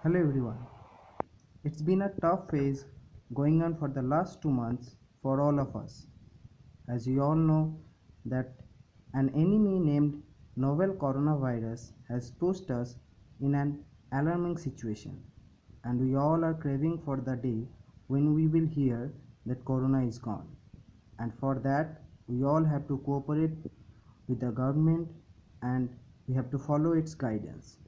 Hello everyone. It's been a tough phase going on for the last 2 months for all of us. As you all know that an enemy named novel coronavirus has pushed us in an alarming situation, and we all are craving for the day when we will hear that corona is gone. And for that we all have to cooperate with the government and we have to follow its guidance.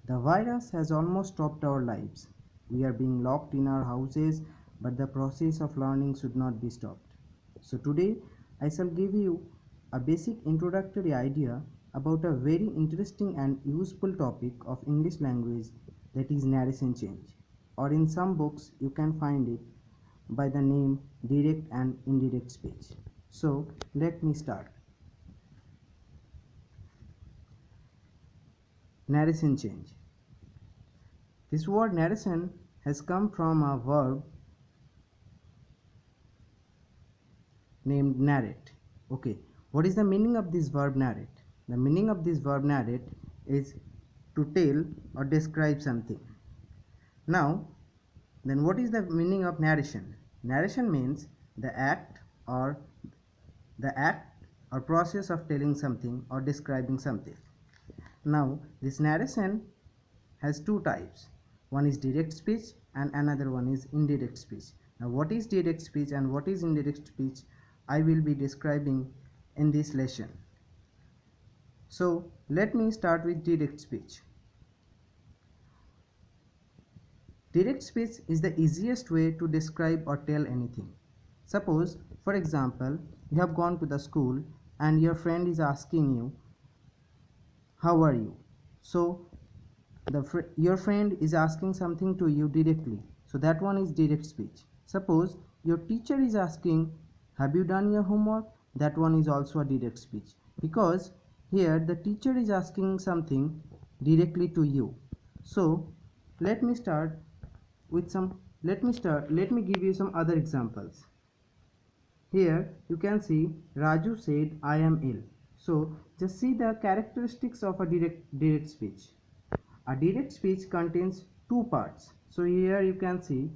The virus has almost stopped our lives. We are being locked in our houses, but the process of learning should not be stopped. So, today I shall give you a basic introductory idea about a very interesting and useful topic of English language, that is narration change, or in some books you can find it by the name direct and indirect speech. So, let me start. Narration change. This word narration has come from a verb named narrate. Okay, what is the meaning of this verb narrate? The meaning of this verb narrate is to tell or describe something. Now, then what is the meaning of narration? Narration means the act or process of telling something or describing something. Now, this narration has two types. One is direct speech and another one is indirect speech. Now, what is direct speech and what is indirect speech, I will be describing in this lesson. So, let me start with direct speech. Direct speech is the easiest way to describe or tell anything. Suppose, for example, you have gone to the school and your friend is asking you, how are you? So, your friend is asking something to you directly, so that one is direct speech. Suppose your teacher is asking, have you done your homework? That one is also a direct speech, because here the teacher is asking something directly to you. So let me start with some let me give you some other examples. Here you can see Raju said I am ill. So just see the characteristics of a direct speech. A direct speech contains two parts. So here you can see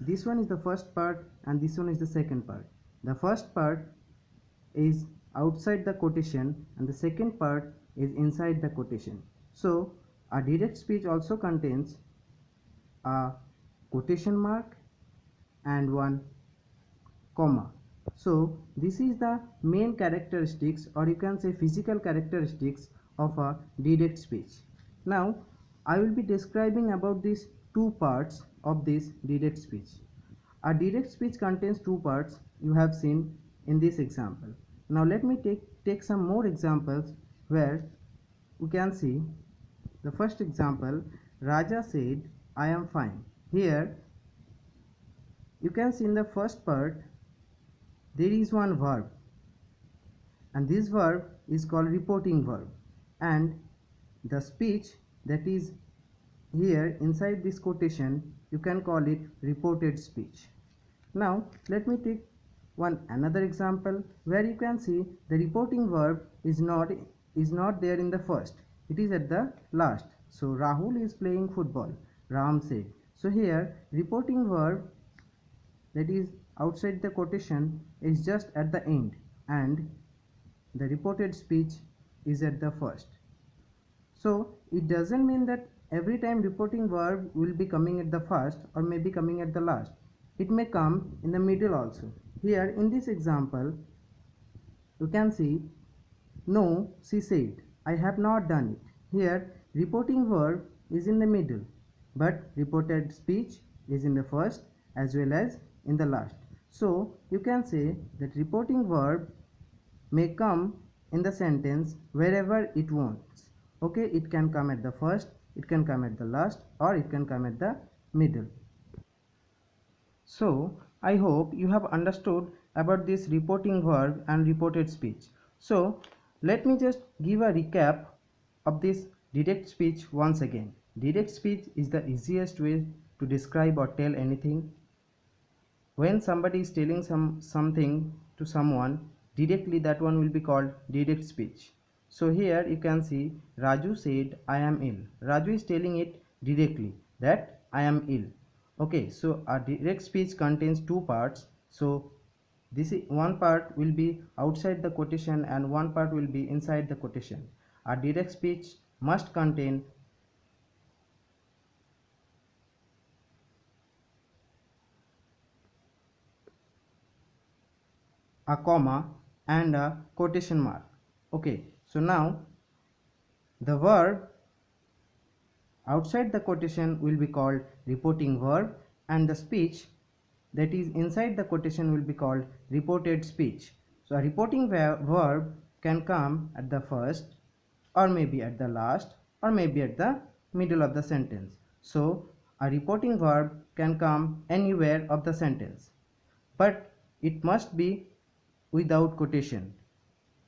this one is the first part and this one is the second part. The first part is outside the quotation and the second part is inside the quotation. So a direct speech also contains a quotation mark and one comma. So this is the main characteristics, or you can say physical characteristics, of a direct speech. Now I will be describing about these two parts of this direct speech. A direct speech contains two parts, you have seen in this example. Now let me take some more examples where we can see. The first example, Raja said I am fine. Here you can see in the first part there is one verb, and this verb is called reporting verb, and the speech that is here inside this quotation, you can call it reported speech. Now let me take another example where you can see the reporting verb is not there in the first, it is at the last. So Rahul is playing football, Ram said. So here reporting verb that is outside the quotation is just at the end, and the reported speech is at the first. So it doesn't mean that every time reporting verb will be coming at the first or maybe coming at the last. It may come in the middle also. Here in this example you can see, no, she said, I have not done it. Here reporting verb is in the middle, but reported speech is in the first as well as in the last. So you can say that reporting verb may come in the sentence wherever it wants. Okay, it can come at the first, it can come at the last, or it can come at the middle. So I hope you have understood about this reporting verb and reported speech. So let me just give a recap of this direct speech once again. Direct speech is the easiest way to describe or tell anything. When somebody is telling something to someone directly, that one will be called direct speech. So here you can see Raju said I am ill. Raju is telling it directly that I am ill. Okay, so our direct speech contains two parts. So this is one part will be outside the quotation and one part will be inside the quotation. Our direct speech must contain a comma and a quotation mark. Okay, so now the verb outside the quotation will be called reporting verb, and the speech that is inside the quotation will be called reported speech. So a reporting verb can come at the first, or maybe at the last, or maybe at the middle of the sentence. So a reporting verb can come anywhere of the sentence, but it must be without quotation.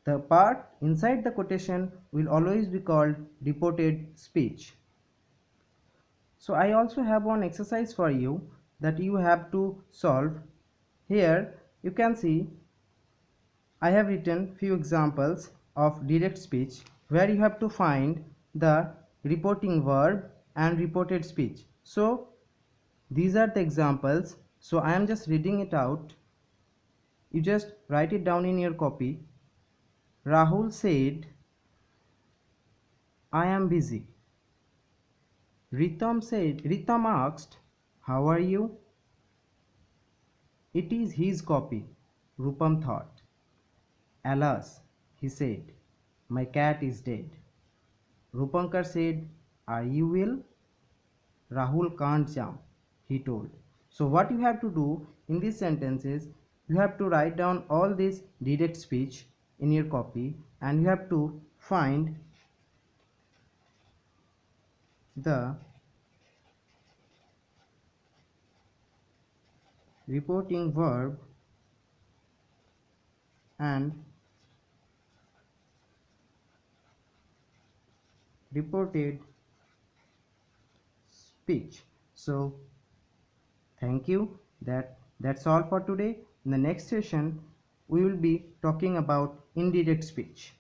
The part inside the quotation will always be called reported speech. So I also have one exercise for you that you have to solve. Here you can see I have written few examples of direct speech where you have to find the reporting verb and reported speech. So these are the examples. So I am just reading it out. You just write it down in your copy. Rahul said, I am busy. Ritam asked, how are you? It is his copy, Rupam thought. Alas, he said, my cat is dead. Rupankar said, are you ill? Rahul can't jump, he told. So what you have to do in these sentences, you have to write down all this direct speech in your copy and you have to find the reporting verb and reported speech. So thank you. That's all for today. In the next session, we will be talking about indirect speech.